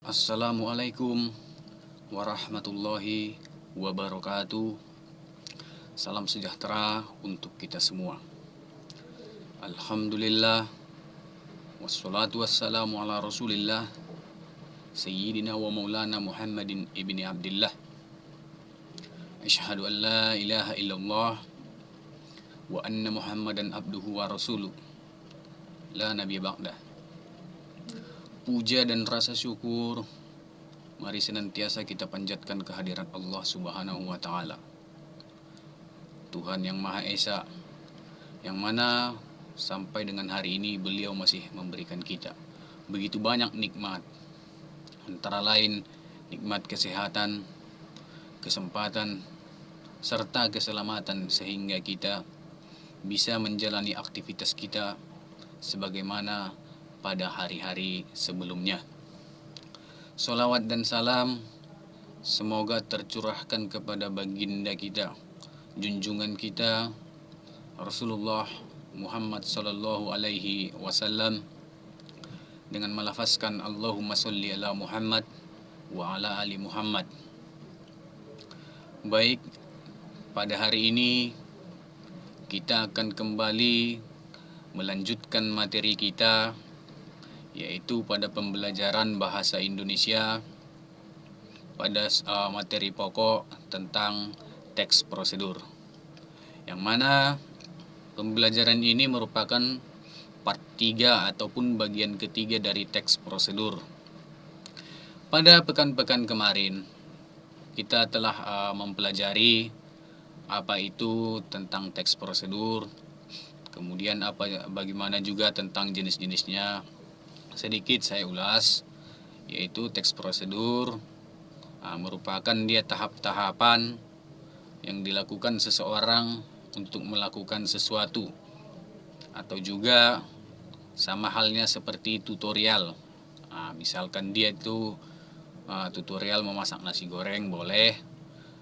Assalamualaikum warahmatullahi wabarakatuh. Salam sejahtera untuk kita semua. Alhamdulillah, wassalatu wassalamu ala rasulillah, Sayyidina wa maulana Muhammadin ibni Abdillah. Asyhadu an la ilaha illallah wa anna Muhammadan abduhu wa rasuluh, la nabiya ba'dah. Puja dan rasa syukur mari senantiasa kita panjatkan kehadirat Allah Subhanahu wa Ta'ala, Tuhan yang Maha Esa, yang mana sampai dengan hari ini beliau masih memberikan kita begitu banyak nikmat, antara lain nikmat kesehatan, kesempatan, serta keselamatan, sehingga kita bisa menjalani aktivitas kita sebagaimana pada hari-hari sebelumnya. Salawat dan salam semoga tercurahkan kepada baginda kita, junjungan kita Rasulullah Muhammad sallallahu alaihi wasallam, dengan melafazkan Allahumma sholli ala Muhammad wa ala ali Muhammad. Baik, pada hari ini kita akan kembali melanjutkan materi kita, yaitu pada pembelajaran bahasa Indonesia pada materi pokok tentang teks prosedur, yang mana pembelajaran ini merupakan part 3 ataupun bagian ketiga dari teks prosedur. Pada pekan-pekan kemarin kita telah mempelajari apa itu tentang teks prosedur, kemudian bagaimana juga tentang jenis-jenisnya. Sedikit saya ulas, yaitu teks prosedur merupakan dia tahap-tahapan yang dilakukan seseorang untuk melakukan sesuatu, atau juga sama halnya seperti tutorial. Misalkan dia itu tutorial memasak nasi goreng boleh,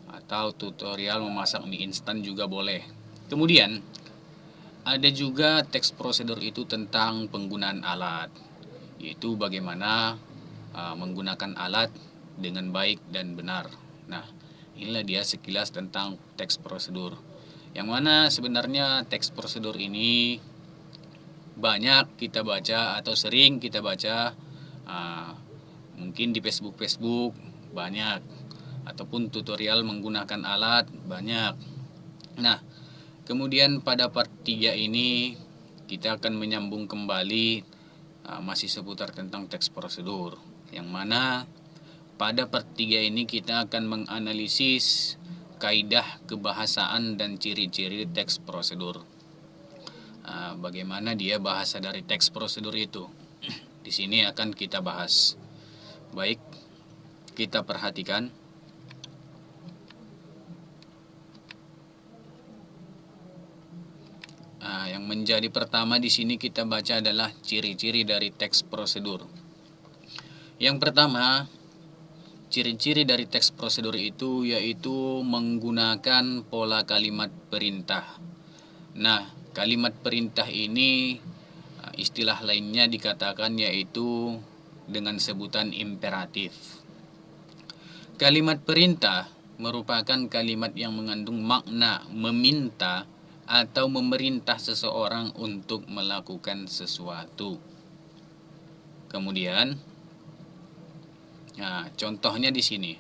atau tutorial memasak mie instan juga boleh. Kemudian ada juga teks prosedur itu tentang penggunaan alat, yaitu bagaimana menggunakan alat dengan baik dan benar. Nah, inilah dia sekilas tentang teks prosedur, yang mana sebenarnya teks prosedur ini banyak kita baca atau sering kita baca, mungkin di Facebook banyak, ataupun tutorial menggunakan alat banyak. Nah, kemudian pada part 3 ini kita akan menyambung kembali masih seputar tentang teks prosedur, yang mana pada part 3 ini kita akan menganalisis kaidah kebahasaan dan ciri-ciri teks prosedur. Bagaimana dia bahasa dari teks prosedur itu di sini akan kita bahas. Baik, kita perhatikan. Yang menjadi pertama di sini kita baca adalah ciri-ciri dari teks prosedur. Yang pertama, ciri-ciri dari teks prosedur itu yaitu menggunakan pola kalimat perintah. Nah, kalimat perintah ini istilah lainnya dikatakan yaitu dengan sebutan imperatif. Kalimat perintah merupakan kalimat yang mengandung makna meminta atau memerintah seseorang untuk melakukan sesuatu. Kemudian, contohnya di sini,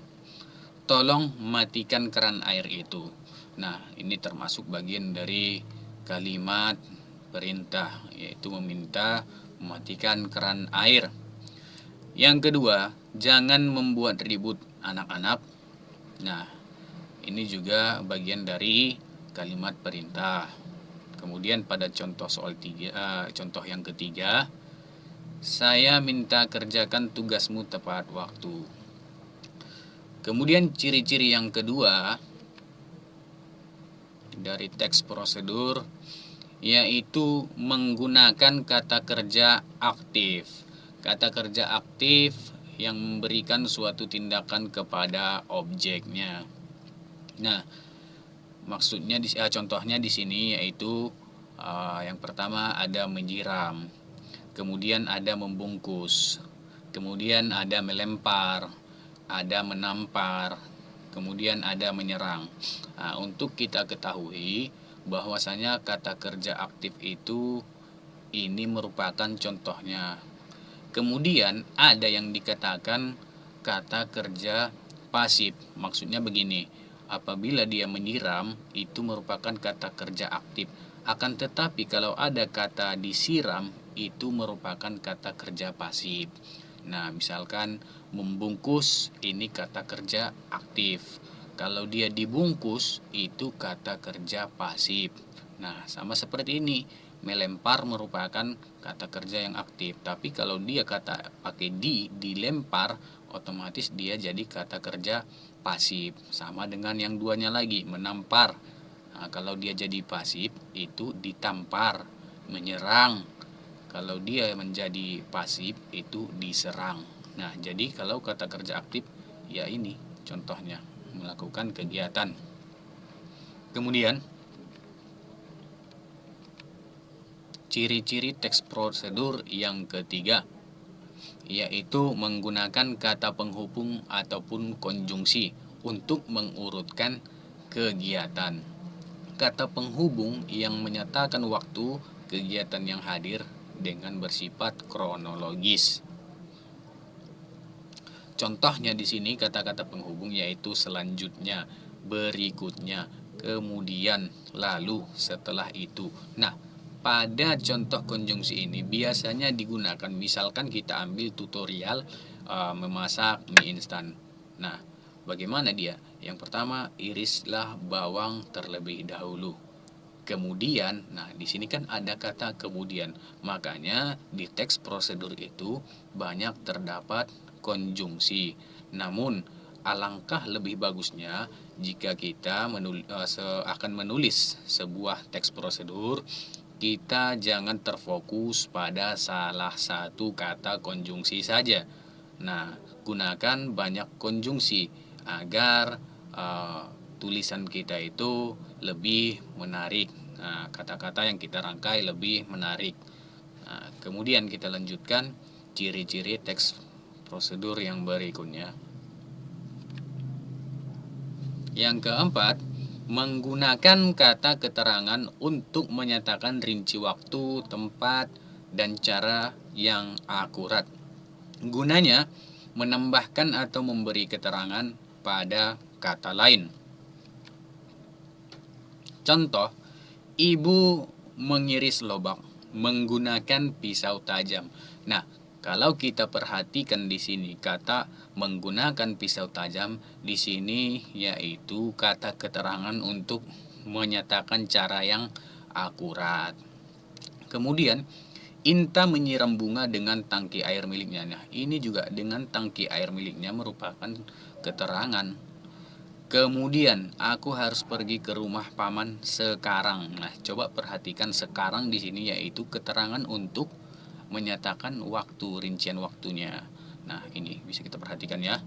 tolong matikan keran air itu. Nah, ini termasuk bagian dari kalimat perintah, yaitu meminta mematikan keran air. Yang kedua, jangan membuat ribut anak-anak. Nah, ini juga bagian dari kalimat perintah. Kemudian pada contoh yang ketiga, saya minta kerjakan tugasmu tepat waktu. Kemudian ciri-ciri yang kedua dari teks prosedur yaitu menggunakan kata kerja aktif. Kata kerja aktif yang memberikan suatu tindakan kepada objeknya. Nah, maksudnya contohnya di sini yaitu yang pertama ada menyiram, kemudian ada membungkus, kemudian ada melempar, ada menampar, kemudian ada menyerang. Nah, untuk kita ketahui bahwasanya kata kerja aktif itu ini merupakan contohnya. Kemudian ada yang dikatakan kata kerja pasif. Maksudnya begini, apabila dia menyiram itu merupakan kata kerja aktif. Akan tetapi kalau ada kata disiram itu merupakan kata kerja pasif. Nah, misalkan membungkus ini kata kerja aktif. Kalau dia dibungkus itu kata kerja pasif. Nah, sama seperti ini. Melempar merupakan kata kerja yang aktif. Tapi kalau dia kata pakai dilempar, otomatis dia jadi kata kerja pasif. Sama dengan yang duanya lagi, menampar. Nah, kalau dia jadi pasif itu ditampar, menyerang. Kalau dia menjadi pasif itu diserang. Nah, jadi kalau kata kerja aktif ya ini contohnya, melakukan kegiatan. Kemudian ciri-ciri teks prosedur yang ketiga yaitu menggunakan kata penghubung ataupun konjungsi untuk mengurutkan kegiatan. Kata penghubung yang menyatakan waktu kegiatan yang hadir dengan bersifat kronologis. Contohnya di sini kata-kata penghubung yaitu selanjutnya, berikutnya, kemudian, lalu, setelah itu. Nah, pada contoh konjungsi ini biasanya digunakan misalkan kita ambil tutorial memasak mie instan. Nah, bagaimana dia? Yang pertama, irislah bawang terlebih dahulu. Kemudian, nah di sini kan ada kata kemudian. Makanya di teks prosedur itu banyak terdapat konjungsi. Namun alangkah lebih bagusnya jika kita akan menulis sebuah teks prosedur, kita jangan terfokus pada salah satu kata konjungsi saja. Nah, gunakan banyak konjungsi agar tulisan kita itu lebih menarik. Nah, kata-kata yang kita rangkai lebih menarik. Nah, kemudian kita lanjutkan ciri-ciri teks prosedur yang berikutnya. Yang keempat, menggunakan kata keterangan untuk menyatakan rinci waktu, tempat, dan cara yang akurat. Gunanya menambahkan atau memberi keterangan pada kata lain. Contoh, ibu mengiris lobak menggunakan pisau tajam. Nah, kalau kita perhatikan di sini kata menggunakan pisau tajam di sini yaitu kata keterangan untuk menyatakan cara yang akurat. Kemudian Inta menyiram bunga dengan tangki air miliknya. Nah, ini juga dengan tangki air miliknya merupakan keterangan. Kemudian aku harus pergi ke rumah paman sekarang. Nah, coba perhatikan sekarang di sini yaitu keterangan untuk menyatakan waktu, rincian waktunya. Nah, ini bisa kita perhatikan ya.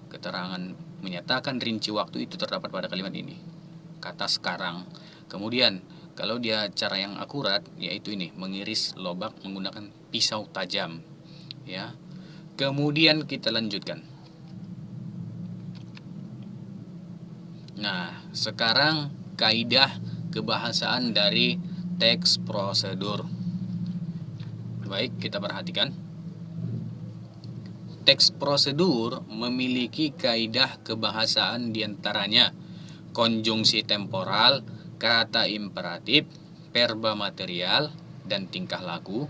Keterangan menyatakan rinci waktu itu terdapat pada kalimat ini. Kata sekarang. Kemudian, kalau dia cara yang akurat yaitu ini, mengiris lobak menggunakan pisau tajam. Ya. Kemudian kita lanjutkan. Nah, sekarang kaidah kebahasaan dari teks prosedur. Baik, kita perhatikan. Teks prosedur memiliki kaidah kebahasaan diantaranya konjungsi temporal, kata imperatif, verba material dan tingkah laku,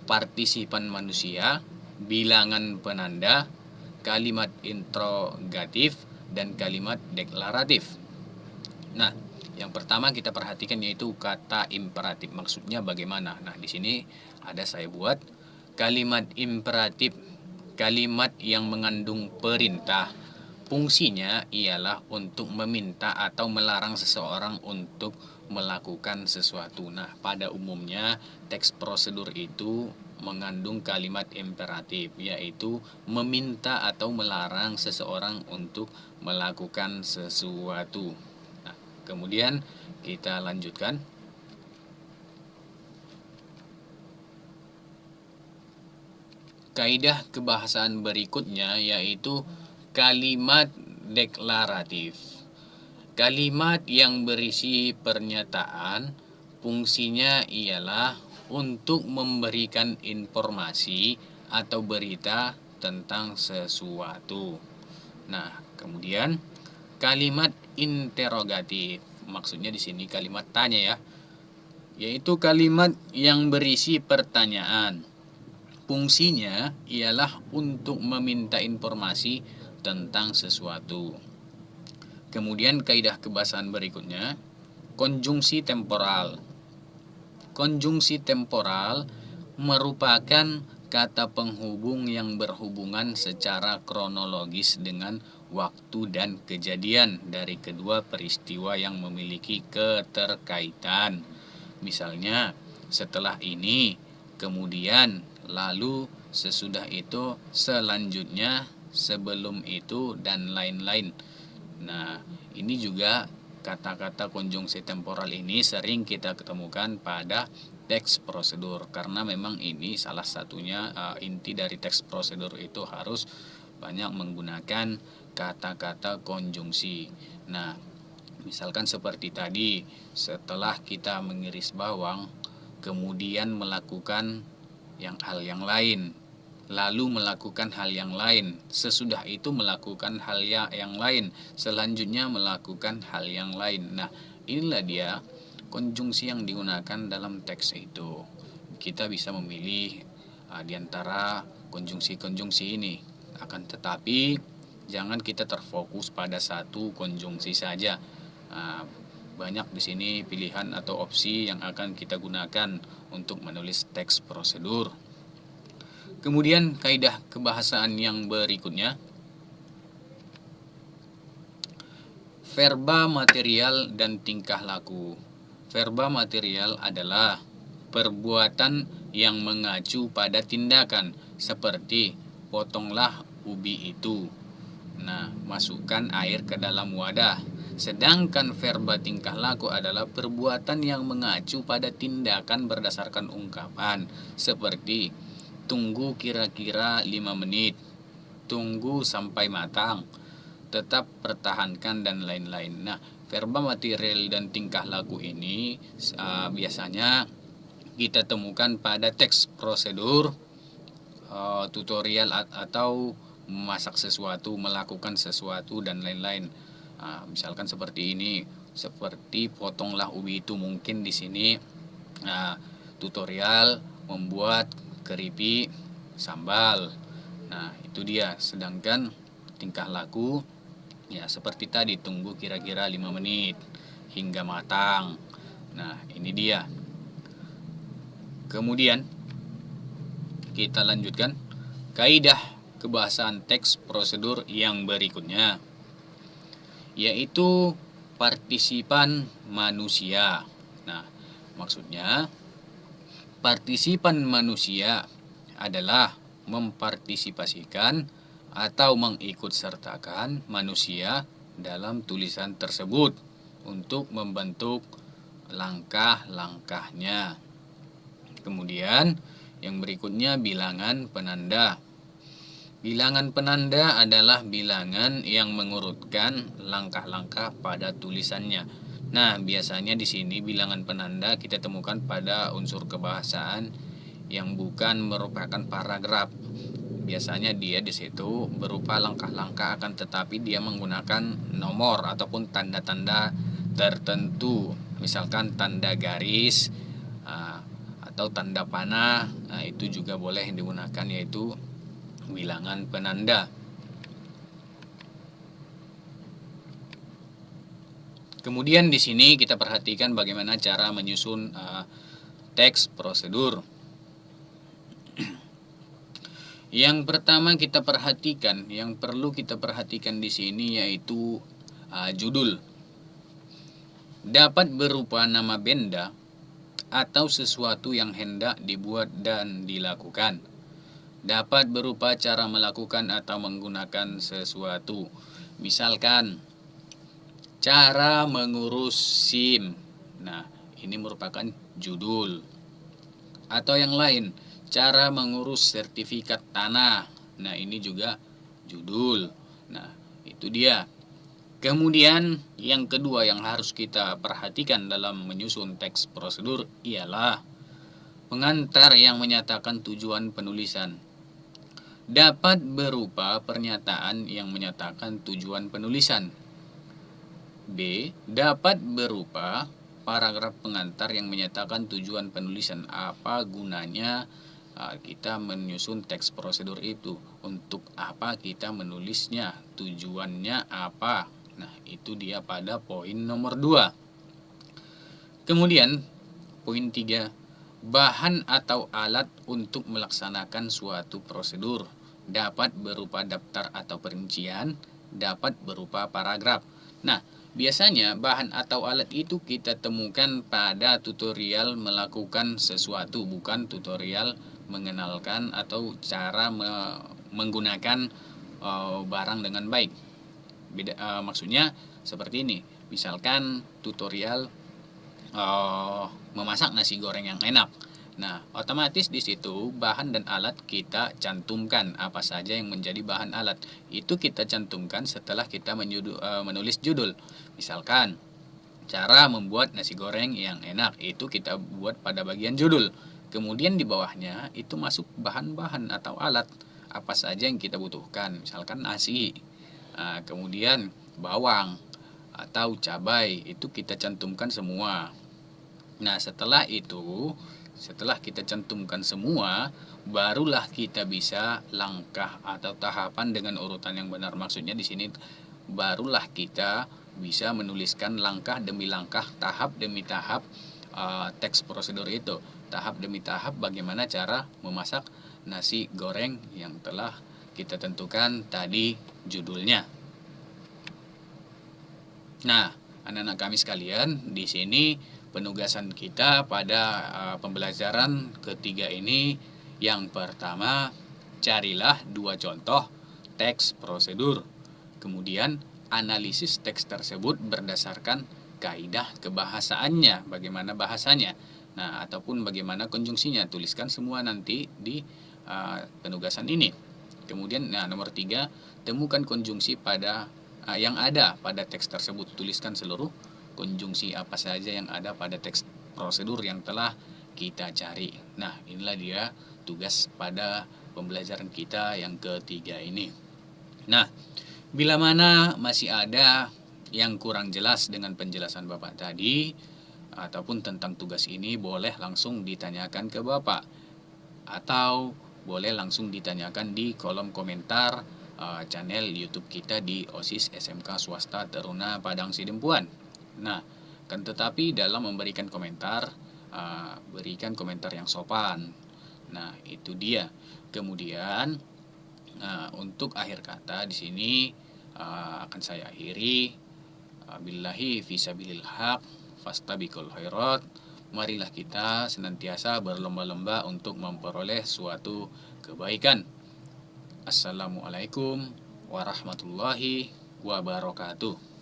partisipan manusia, bilangan penanda, kalimat interrogatif, dan kalimat deklaratif. Nah, yang pertama kita perhatikan yaitu kata imperatif. Maksudnya bagaimana? Nah, di sini ada saya buat kalimat imperatif, kalimat yang mengandung perintah. Fungsinya ialah untuk meminta atau melarang seseorang untuk melakukan sesuatu. Nah, pada umumnya teks prosedur itu mengandung kalimat imperatif, yaitu meminta atau melarang seseorang untuk melakukan sesuatu. Nah, kemudian kita lanjutkan. kaidah kebahasaan berikutnya yaitu kalimat deklaratif. Kalimat yang berisi pernyataan, fungsinya ialah untuk memberikan informasi atau berita tentang sesuatu. Nah, kemudian kalimat interrogatif, maksudnya di sini kalimat tanya ya, yaitu kalimat yang berisi pertanyaan. Fungsinya ialah untuk meminta informasi tentang sesuatu. Kemudian kaidah kebahasaan berikutnya, konjungsi temporal. Konjungsi temporal merupakan kata penghubung yang berhubungan secara kronologis dengan waktu dan kejadian dari kedua peristiwa yang memiliki keterkaitan. Misalnya, setelah ini, kemudian, lalu, sesudah itu, selanjutnya, sebelum itu, dan lain-lain. Nah, ini juga kata-kata konjungsi temporal ini sering kita ketemukan pada teks prosedur, karena memang ini salah satunya inti dari teks prosedur itu harus banyak menggunakan kata-kata konjungsi. Nah, misalkan seperti tadi, setelah kita mengiris bawang, kemudian melakukan hal yang lain, lalu melakukan hal yang lain, sesudah itu melakukan hal yang lain, selanjutnya melakukan hal yang lain. Nah, inilah dia konjungsi yang digunakan dalam teks itu. Kita bisa memilih di antara konjungsi-konjungsi ini. Akan tetapi jangan kita terfokus pada satu konjungsi saja. Banyak di sini pilihan atau opsi yang akan kita gunakan untuk menulis teks prosedur. Kemudian kaidah kebahasaan yang berikutnya, verba material dan tingkah laku. Verba material adalah perbuatan yang mengacu pada tindakan, seperti potonglah ubi itu. Nah, masukkan air ke dalam wadah. Sedangkan verba tingkah laku adalah perbuatan yang mengacu pada tindakan berdasarkan ungkapan, seperti tunggu kira-kira 5 menit, tunggu sampai matang, tetap pertahankan, dan lain-lain. Nah, verba material dan tingkah laku ini biasanya kita temukan pada teks prosedur, tutorial atau memasak sesuatu, melakukan sesuatu, dan lain-lain. Misalkan seperti ini, seperti potonglah ubi itu, mungkin di sini tutorial membuat keripik sambal. Nah, itu dia. Sedangkan tingkah laku ya seperti tadi, tunggu kira-kira 5 menit hingga matang. Nah, ini dia. Kemudian kita lanjutkan kaidah kebahasaan teks prosedur yang berikutnya, yaitu partisipan manusia. Nah, maksudnya partisipan manusia adalah mempartisipasikan atau mengikutsertakan manusia dalam tulisan tersebut untuk membentuk langkah-langkahnya. Kemudian yang berikutnya, bilangan penanda. Bilangan penanda adalah bilangan yang mengurutkan langkah-langkah pada tulisannya. Nah, biasanya di sini bilangan penanda kita temukan pada unsur kebahasaan yang bukan merupakan paragraf. Biasanya dia di situ berupa langkah-langkah, akan tetapi dia menggunakan nomor ataupun tanda-tanda tertentu. Misalkan tanda garis atau tanda panah. Nah, itu juga boleh digunakan, yaitu bilangan penanda. Kemudian di sini kita perhatikan bagaimana cara menyusun teks prosedur. Yang pertama kita perhatikan, yang perlu kita perhatikan di sini yaitu judul. Dapat berupa nama benda atau sesuatu yang hendak dibuat dan dilakukan. Dapat berupa cara melakukan atau menggunakan sesuatu. Misalkan, cara mengurus SIM. Nah, ini merupakan judul. Atau yang lain, cara mengurus sertifikat tanah. Nah, ini juga judul. Nah, itu dia. Kemudian yang kedua yang harus kita perhatikan dalam menyusun teks prosedur ialah pengantar yang menyatakan tujuan penulisan. Dapat berupa pernyataan yang menyatakan tujuan penulisan. B. Dapat berupa paragraf pengantar yang menyatakan tujuan penulisan. Apa gunanya kita menyusun teks prosedur itu? Untuk apa kita menulisnya? Tujuannya apa? Nah, itu dia pada poin nomor 2. Kemudian, poin 3. Bahan atau alat untuk melaksanakan suatu prosedur. Dapat berupa daftar atau perincian, dapat berupa paragraf. Nah, biasanya bahan atau alat itu kita temukan pada tutorial melakukan sesuatu, bukan tutorial mengenalkan atau cara menggunakan barang dengan baik. Maksudnya seperti ini. Misalkan tutorial memasak nasi goreng yang enak. Nah, otomatis di situ bahan dan alat kita cantumkan apa saja yang menjadi bahan alat. Itu kita cantumkan setelah kita menulis judul. Misalkan cara membuat nasi goreng yang enak, itu kita buat pada bagian judul. Kemudian di bawahnya itu masuk bahan-bahan atau alat apa saja yang kita butuhkan. Misalkan nasi, kemudian bawang atau cabai, itu kita cantumkan semua. Nah, setelah itu, setelah kita cantumkan semua, barulah kita bisa langkah atau tahapan dengan urutan yang benar. Maksudnya di sini barulah kita bisa menuliskan langkah demi langkah, tahap demi tahap teks prosedur itu. Tahap demi tahap bagaimana cara memasak nasi goreng yang telah kita tentukan tadi judulnya. Nah, anak-anak kami sekalian, di sini penugasan kita pada pembelajaran ketiga ini, yang pertama, carilah 2 contoh teks prosedur. Kemudian, analisis teks tersebut berdasarkan kaidah kebahasaannya, bagaimana bahasanya. Nah, ataupun bagaimana konjungsinya, tuliskan semua nanti di penugasan ini. Kemudian, nomor 3, temukan konjungsi pada yang ada pada teks tersebut. Tuliskan seluruh konjungsi apa saja yang ada pada teks prosedur yang telah kita cari. Nah, inilah dia tugas pada pembelajaran kita yang ketiga ini. Nah, bila mana masih ada yang kurang jelas dengan penjelasan Bapak tadi ataupun tentang tugas ini, boleh langsung ditanyakan ke Bapak atau boleh langsung ditanyakan di kolom komentar channel YouTube kita di OSIS SMK Swasta Teruna Padang Sidempuan. Nah, kan tetapi dalam memberikan komentar, berikan komentar yang sopan. Nah, itu dia. Kemudian untuk akhir kata di sini akan saya akhiri. Billahi fisabilil haq fastabiqul khairat. Marilah kita senantiasa berlomba-lomba untuk memperoleh suatu kebaikan. Assalamualaikum warahmatullahi wabarakatuh.